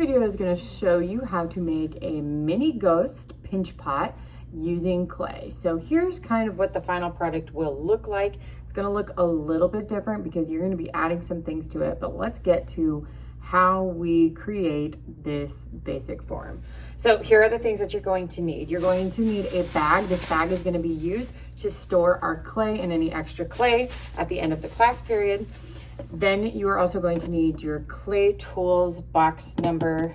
video is going to show you how to make a mini ghost pinch pot using clay. So here's kind of what the final product will look like. It's going to look a little bit different because you're going to be adding some things to it, but let's get to how we create this basic form. So here are the things that you're going to need. You're going to need a bag. This bag is going to be used to store our clay and any extra clay at the end of the class period. Then you are also going to need your clay tools box number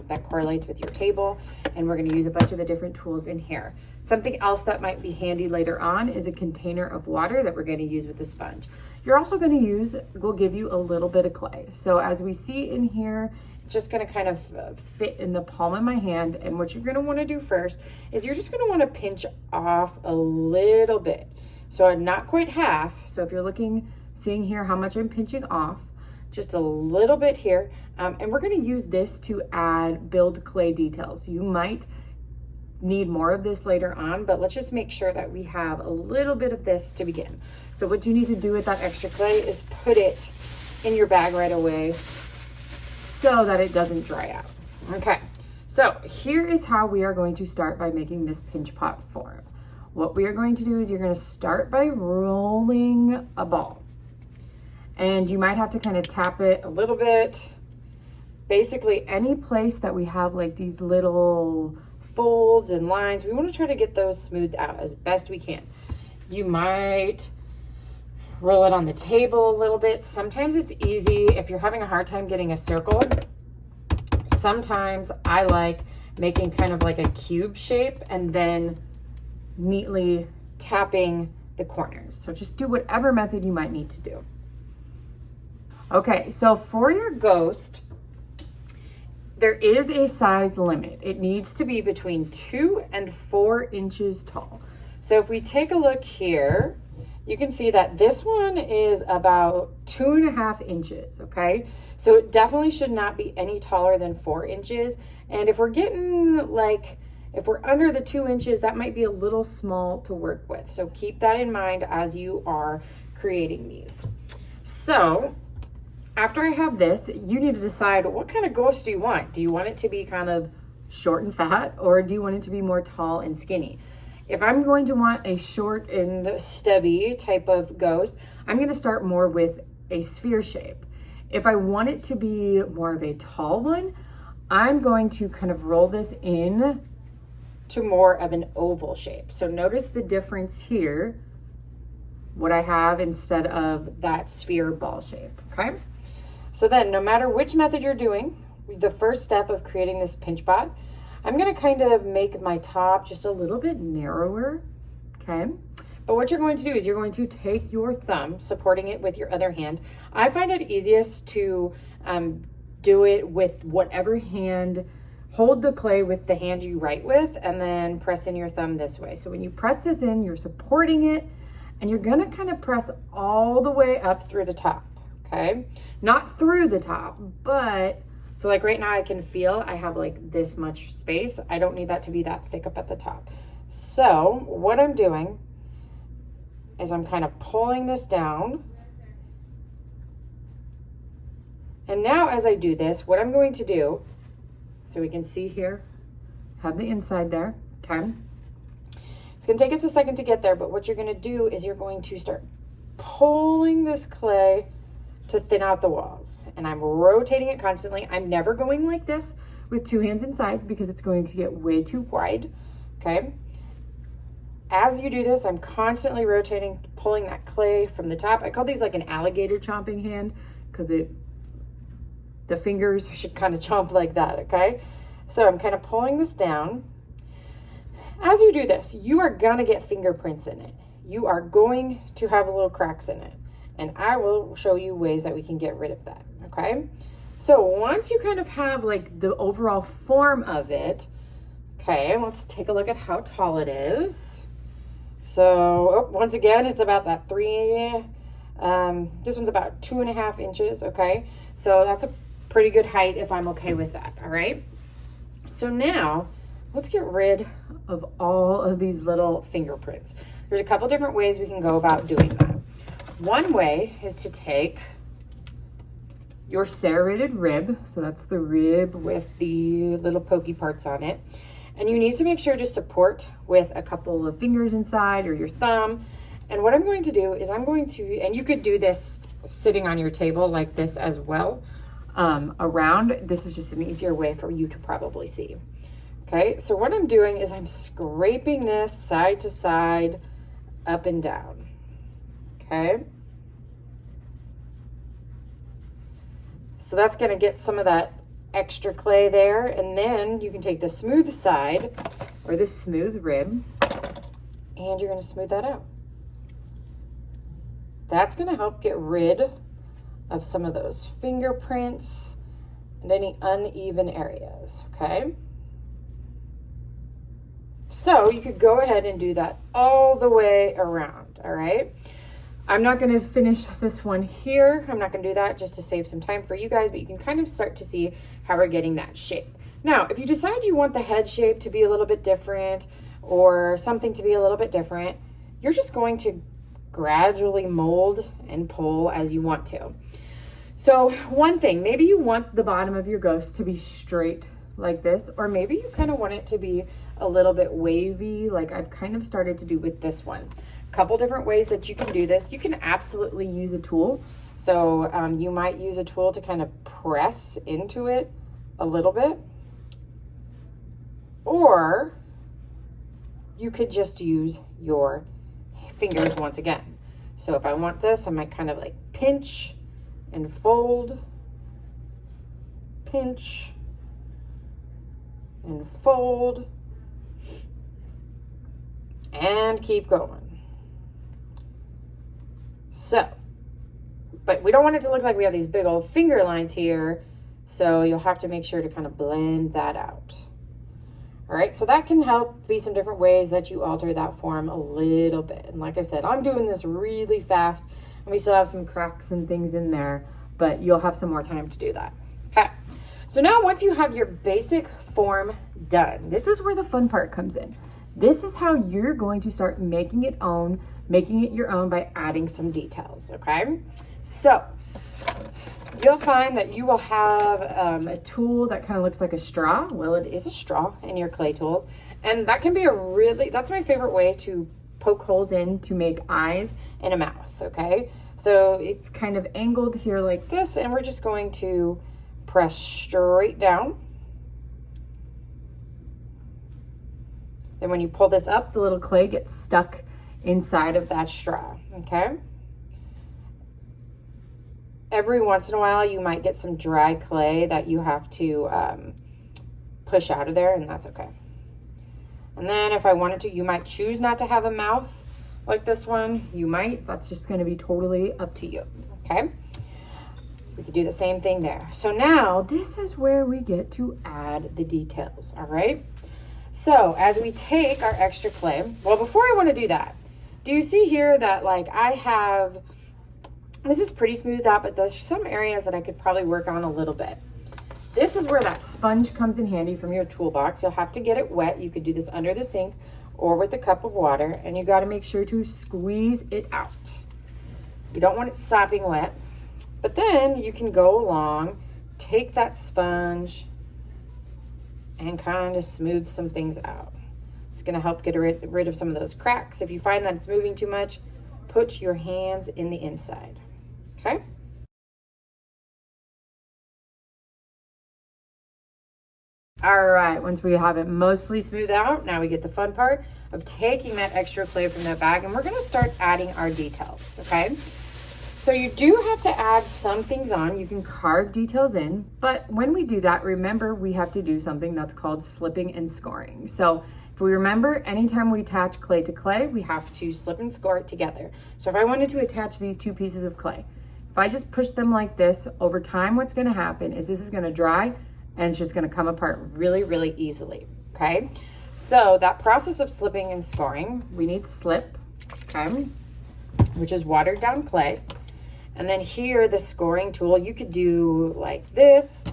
that correlates with your table. And we're going to use a bunch of the different tools in here. Something else that might be handy later on is a container of water that we're going to use with the sponge. You're also going to use, we'll give you a little bit of clay. So as we see in here, it's just going to kind of fit in the palm of my hand. And what you're going to want to do first is you're just going to want to pinch off a little bit. So not quite half. So if you're seeing here how much I'm pinching off, just a little bit here. And we're going to use this to build clay details. You might need more of this later on, but let's just make sure that we have a little bit of this to begin. So what you need to do with that extra clay is put it in your bag right away so that it doesn't dry out. Okay, so here is how we are going to start by making this pinch pot form. What we are going to do is you're going to start by rolling a ball. And you might have to kind of tap it a little bit. Basically, any place that we have like these little folds and lines, we want to try to get those smoothed out as best we can. You might roll it on the table a little bit. Sometimes it's easy if you're having a hard time getting a circle. Sometimes I like making kind of like a cube shape and then neatly tapping the corners. So just do whatever method you might need to do. Okay, so for your ghost, there is a size limit. It needs to be between 2 and 4 inches tall. So if we take a look here, you can see that this one is about 2.5 inches, okay? So it definitely should not be any taller than 4 inches. And if we're getting if we're under the 2 inches, that might be a little small to work with. So keep that in mind as you are creating these. So after I have this, you need to decide what kind of ghost do you want? Do you want it to be kind of short and fat, or do you want it to be more tall and skinny? If I'm going to want a short and stubby type of ghost, I'm going to start more with a sphere shape. If I want it to be more of a tall one, I'm going to kind of roll this in to more of an oval shape. So notice the difference here, what I have instead of that sphere ball shape, okay? So then no matter which method you're doing, the first step of creating this pinch pot, I'm gonna kind of make my top just a little bit narrower, okay? But what you're going to do is you're going to take your thumb, supporting it with your other hand. I find it easiest to do it with whatever hand, hold the clay with the hand you write with, and then press in your thumb this way. So when you press this in, you're supporting it, and you're gonna kind of press all the way up through the top, okay? Not through the top, but, so like right now I can feel I have like this much space. I don't need that to be that thick up at the top. So what I'm doing is I'm kind of pulling this down. And now as I do this, what I'm going to do, so we can see here, have the inside there, okay? It's gonna take us a second to get there, but what you're gonna do is you're going to start pulling this clay to thin out the walls. And I'm rotating it constantly. I'm never going like this with 2 hands inside because it's going to get way too wide, okay? As you do this, I'm constantly rotating, pulling that clay from the top. I call these like an alligator chomping hand because the fingers should kind of chomp like that, okay? So I'm kind of pulling this down. As you do this, you are gonna get fingerprints in it. You are going to have little cracks in it. And I will show you ways that we can get rid of that, okay? So once you kind of have like the overall form of it, okay, let's take a look at how tall it is. So once again, it's about that this one's about 2.5 inches, okay? So that's a pretty good height if I'm okay with that, all right? So now let's get rid of all of these little fingerprints. There's a couple different ways we can go about doing that. One way is to take your serrated rib. So that's the rib with the little pokey parts on it. And you need to make sure to support with a couple of fingers inside or your thumb. And what I'm going to do is and you could do this sitting on your table like this as well, around. This is just an easier way for you to probably see. Okay, so what I'm doing is I'm scraping this side to side, up and down. Okay. So that's going to get some of that extra clay there. And then you can take the smooth side or the smooth rib and you're going to smooth that out. That's going to help get rid of some of those fingerprints and any uneven areas. Okay. So you could go ahead and do that all the way around. All right. I'm not going to finish this one here. I'm not going to do that just to save some time for you guys, but you can kind of start to see how we're getting that shape. Now, if you decide you want the head shape to be a little bit different or something to be a little bit different, you're just going to gradually mold and pull as you want to. So one thing, maybe you want the bottom of your ghost to be straight like this, or maybe you kind of want it to be a little bit wavy like I've kind of started to do with this one. Couple different ways that you can do this. You can absolutely use a tool. So you might use a tool to kind of press into it a little bit. Or you could just use your fingers once again. So if I want this, I might kind of like pinch and fold, pinch and fold, and keep going. So, but we don't want it to look like we have these big old finger lines here. So you'll have to make sure to kind of blend that out. All right, so that can help be some different ways that you alter that form a little bit. And like I said, I'm doing this really fast and we still have some cracks and things in there, but you'll have some more time to do that. Okay, so now once you have your basic form done, this is where the fun part comes in. This is how you're going to start making it your own by adding some details, okay? So you'll find that you will have a tool that kind of looks like a straw. Well, it is a straw in your clay tools. And that can be that's my favorite way to poke holes in to make eyes and a mouth, okay? So it's kind of angled here like this, and we're just going to press straight down. Then when you pull this up, the little clay gets stuck inside of that straw, okay? Every once in a while, you might get some dry clay that you have to push out of there, and that's okay. And then if I wanted to, you might choose not to have a mouth like this one. You might. That's just going to be totally up to you, okay? We could do the same thing there. So now, this is where we get to add the details, all right? So as we take our extra clay, well, before I want to do that, do you see here that like this is pretty smoothed out, but there's some areas that I could probably work on a little bit. This is where that sponge comes in handy from your toolbox. You'll have to get it wet. You could do this under the sink or with a cup of water, and you got to make sure to squeeze it out. You don't want it sopping wet, but then you can go along, take that sponge, and kind of smooth some things out. It's going to help get rid of some of those cracks. If you find that it's moving too much, put your hands in the inside, okay? All right, once we have it mostly smoothed out, now we get the fun part of taking that extra clay from that bag, and we're going to start adding our details, okay? So you do have to add some things on. You can carve details in, but when we do that, remember we have to do something that's called slipping and scoring. So if we remember, anytime we attach clay to clay, we have to slip and score it together. So if I wanted to attach these two pieces of clay, if I just push them like this, over time what's going to happen is this is going to dry and it's just going to come apart really, really easily, okay? So that process of slipping and scoring, we need slip, okay, which is watered down clay. And then here, the scoring tool, you could do like this.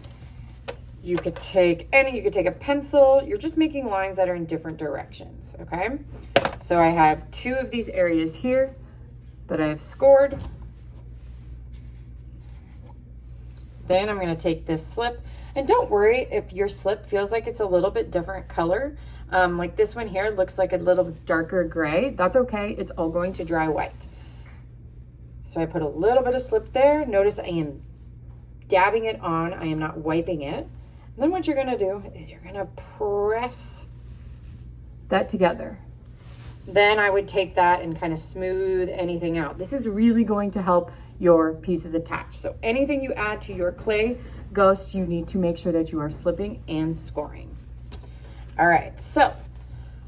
You could take a pencil. You're just making lines that are in different directions, okay? So I have two of these areas here that I have scored. Then I'm gonna take this slip, and don't worry if your slip feels like it's a little bit different color. Like this one here looks like a little darker gray. That's okay, it's all going to dry white. So I put a little bit of slip there. Notice I am dabbing it on, I am not wiping it. And then what you're gonna do is you're gonna press that together. Then I would take that and kind of smooth anything out. This is really going to help your pieces attach. So anything you add to your clay ghost, you need to make sure that you are slipping and scoring. All right, so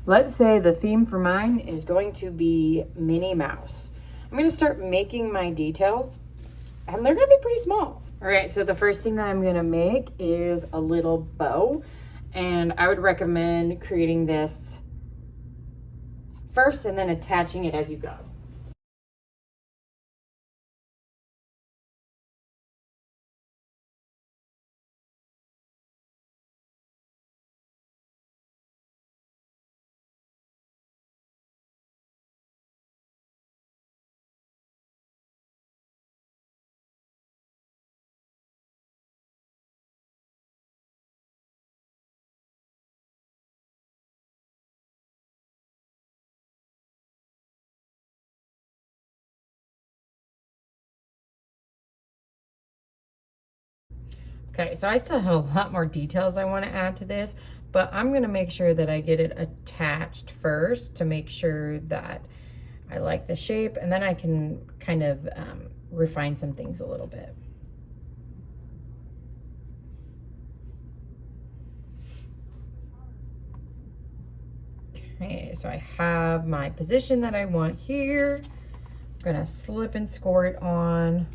let's say the theme for mine is going to be Minnie Mouse. I'm gonna start making my details, and they're gonna be pretty small. All right, so the first thing that I'm gonna make is a little bow, and I would recommend creating this first and then attaching it as you go. Okay, so I still have a lot more details I want to add to this, but I'm going to make sure that I get it attached first to make sure that I like the shape, and then I can kind of refine some things a little bit. Okay, so I have my position that I want here. I'm going to slip and score it on.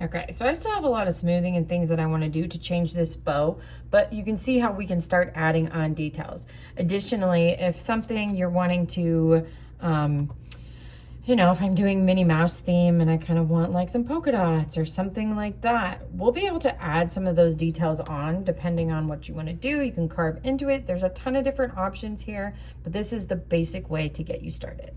Okay, so I still have a lot of smoothing and things that I want to do to change this bow, but you can see how we can start adding on details. Additionally, if something you're wanting to, you know, if I'm doing Minnie Mouse theme and I kind of want like some polka dots or something like that, we'll be able to add some of those details on depending on what you want to do. You can carve into it. There's a ton of different options here, but this is the basic way to get you started.